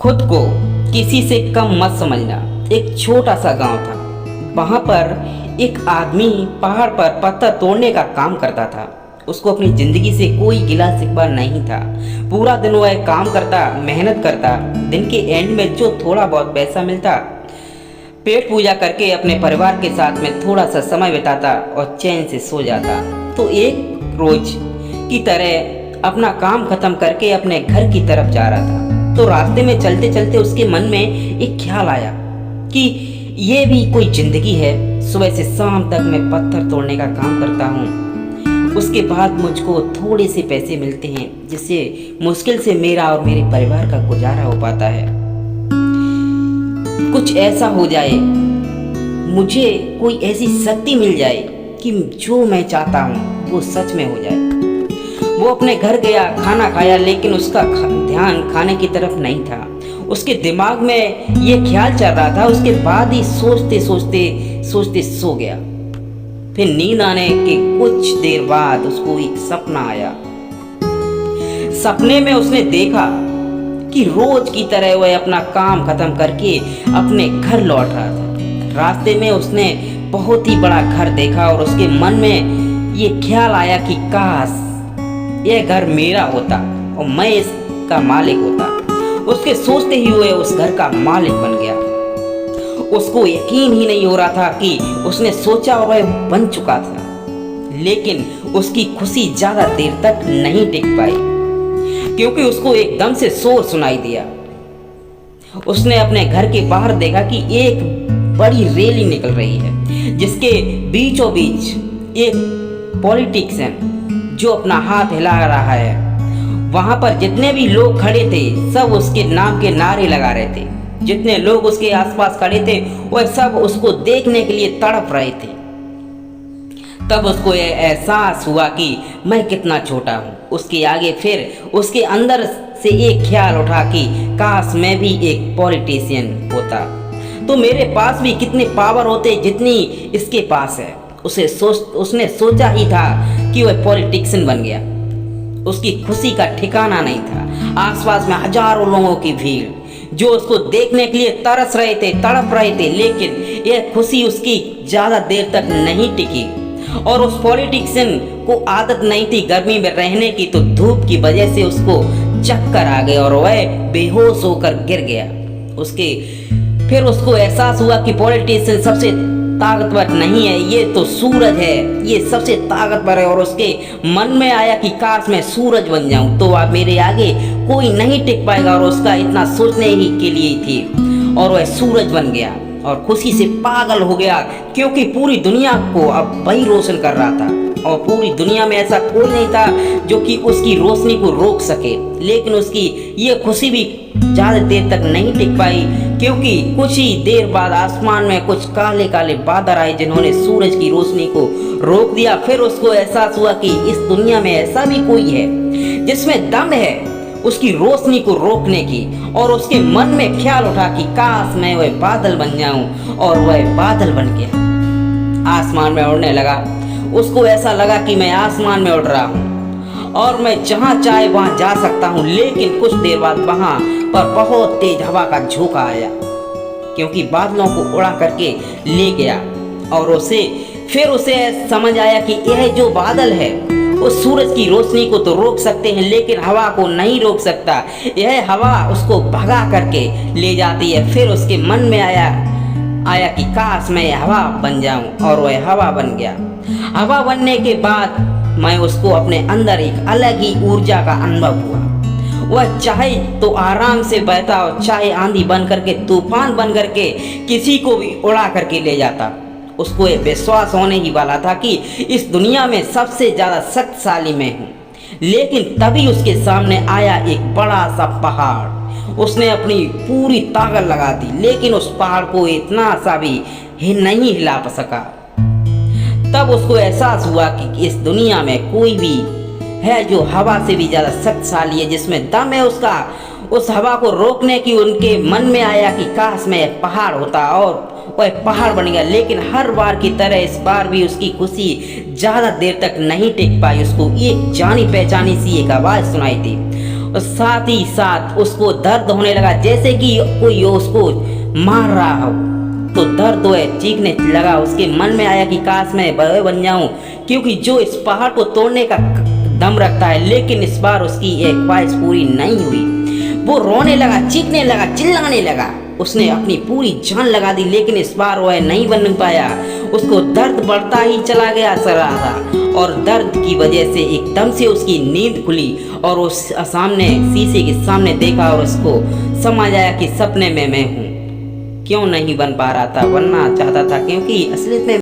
खुद को किसी से कम मत समझना। एक छोटा सा गांव था। वहां पर एक आदमी पहाड़ पर पत्थर तोड़ने का काम करता था। उसको अपनी जिंदगी से कोई गिला शिकवा नहीं था। पूरा दिन वह काम करता, मेहनत करता। दिन के एंड में जो थोड़ा बहुत पैसा मिलता, पेट पूजा करके अपने परिवार के साथ में थोड़ा सा समय बिताता और चैन से सो जाता। तो एक रोज की तरह अपना काम खत्म करके अपने घर की तरफ जा रहा था। तो रास्ते में चलते चलते उसके मन में एक ख्याल आया कि ये भी कोई जिंदगी है। सुबह से शाम तक मैं पत्थर तोड़ने का काम करता हूँ, उसके बाद मुझको थोड़े से पैसे मिलते हैं जिससे मुश्किल से मेरा और मेरे परिवार का गुजारा हो पाता है। कुछ ऐसा हो जाए, मुझे कोई ऐसी शक्ति मिल जाए कि जो मैं चाहता हूँ वो सच में हो जाए। वो अपने घर गया, खाना खाया, लेकिन उसका ध्यान खाने की तरफ नहीं था। उसके दिमाग में ये ख्याल चल रहा था। उसके बाद ही सोचते सोचते सोचते सो गया। फिर नींद आने के कुछ देर बाद उसको एक सपना आया। सपने में उसने देखा कि रोज की तरह वह अपना काम खत्म करके अपने घर लौट रहा था। रास्ते में उसने बहुत ही बड़ा घर देखा और उसके मन में ये ख्याल आया कि काश यह घर मेरा होता और मैं इसका मालिक होता। उसके सोचते ही हुए उस घर का मालिक बन गया। उसको यकीन ही नहीं हो रहा था कि उसने सोचा और वह बन चुका था। लेकिन उसकी खुशी ज्यादा देर तक नहीं टिक पाई, क्योंकि उसको एकदम से शोर सुनाई दिया। उसने अपने घर के बाहर देखा कि एक बड़ी रैली निकल रही है, जिसके बीचों बीच एक पॉलिटिशियन जो अपना हाथ हिला रहा है। वहां पर जितने भी लोग खड़े थे सब उसके नाम के नारे लगा रहे थे। जितने लोग उसके आसपास खड़े थे वह सब उसको देखने के लिए तड़प रहे थे। तब उसको यह एहसास हुआ कि मैं कितना छोटा हूँ उसके आगे। फिर उसके अंदर से एक ख्याल उठा कि काश मैं भी एक पॉलिटिशियन होता तो मेरे पास भी कितने पावर होते जितनी इसके पास है। उसने सोचा ही था कि वह पॉलिटिशियन बन गया। उसकी खुशी का ठिकाना नहीं था। आसपास में हजारों लोगों की भीड़ जो उसको देखने के लिए तरस रहे थे, तड़प रहे थे। लेकिन यह खुशी उसकी ज्यादा देर तक नहीं टिकी और उस पॉलिटिशियन को आदत नहीं थी गर्मी में रहने की। तो धूप की वजह से उसको चक्कर आ गए और वह बेहोश होकर गिर गया। फिर उसको एहसास हुआ कि पॉलिटिशियन सबसे ताकतवर नहीं है, ये तो सूरज है, ये सबसे ताकतवर है। और उसके मन में आया कि काश मैं सूरज बन जाऊं तो अब मेरे आगे कोई नहीं टिक पाएगा। और उसका इतना सोचने ही के लिए थी और वह सूरज बन गया और खुशी से पागल हो गया, क्योंकि पूरी दुनिया को अब वही रोशन कर रहा था और पूरी दुनिया में ऐसा कोई नहीं था जो कि उसकी रोशनी को रोक सके। लेकिन उसकी ये खुशी भी ज्यादा देर तक नहीं टिक पाई, क्योंकि कुछ ही देर बाद आसमान में कुछ काले काले बादल आए जिन्होंने सूरज की रोशनी को रोक दिया। फिर उसको एहसास हुआ कि इस दुनिया में ऐसा भी कोई है जिसमें दम है उसकी रोशनी को रोकने की। और उसके मन में ख्याल उठा कि काश मैं वह बादल बन जाऊं। और वह बादल बन गया, आसमान में उड़ने लगा। उसको ऐसा लगा कि मैं आसमान में उड़ रहा हूँ और मैं जहाँ चाहे वहाँ जा सकता हूँ। लेकिन कुछ देर बाद वहाँ पर बहुत तेज हवा का झोंका आया, क्योंकि बादलों को उड़ा करके ले गया। और फिर उसे समझ आया कि यह जो बादल है उस सूरज की रोशनी को तो रोक सकते हैं, लेकिन हवा को नहीं रोक सकता। यह हवा उसको भगा करके ले जाती है। फिर उसके मन में आया कि काश मैं हवा बन जाऊं और वह हवा बन गया। हवा बनने के बाद मैं उसको अपने अंदर एक अलग ही ऊर्जा का अनुभव हुआ। वह चाहे तो आराम से बहता और चाहे आंधी बन करके, तूफान बन करके किसी को भी उड़ा करके ले जाता। उसको ये विश्वास होने ही वाला था कि इस दुनिया में सबसे ज्यादा शक्तिशाली मैं हूँ। लेकिन तभी उसके सामने आया एक बड़ा सा पहाड़। उसने अपनी पूरी ताकत लगा दी, लेकिन उस पहाड़ को इतना सा भी नहीं हिला सका। तब उसको एहसास हुआ कि इस दुनिया में कोई भी है जो हवा से भी ज्यादा शक्तिशाली है, जिसमें दम है उसका। उस हवा को रोकने की उनके मन में आया कि काश मैं पहाड़ होता और वह पहाड़ बन गया। लेकिन हर बार की तरह इस बार भी उसकी खुशी ज्यादा देर तक नहीं टिक पाई। उसको एक जानी पहचानी सी एक आवाज सुनाई थी और साथ ही साथ उसको दर्द होने लगा, जैसे कि कोई उसको मार रहा हो। तो दर्द हुए चीखने लगा। उसके मन में आया कि काश मैं भय बन जाऊं, क्योंकि जो इस पहाड़ को तोड़ने का दम रखता है। लेकिन इस बार उसकी एक ख्वाहिश पूरी नहीं हुई। वो रोने लगा, चीखने लगा, चिल्लाने लगा। उसने अपनी पूरी जान लगा दी, लेकिन इस बार वह नहीं बन पाया। उसको दर्द बढ़ता ही चला गया रहा, और दर्द की वजह से एकदम से उसकी नींद खुली और उस सामने शीशे के सामने देखा और उसको समझ आया कि सपने में मैं हूँ। क्यों नहीं बन पा रहा था, बनना चाहता था, क्योंकि असलियत में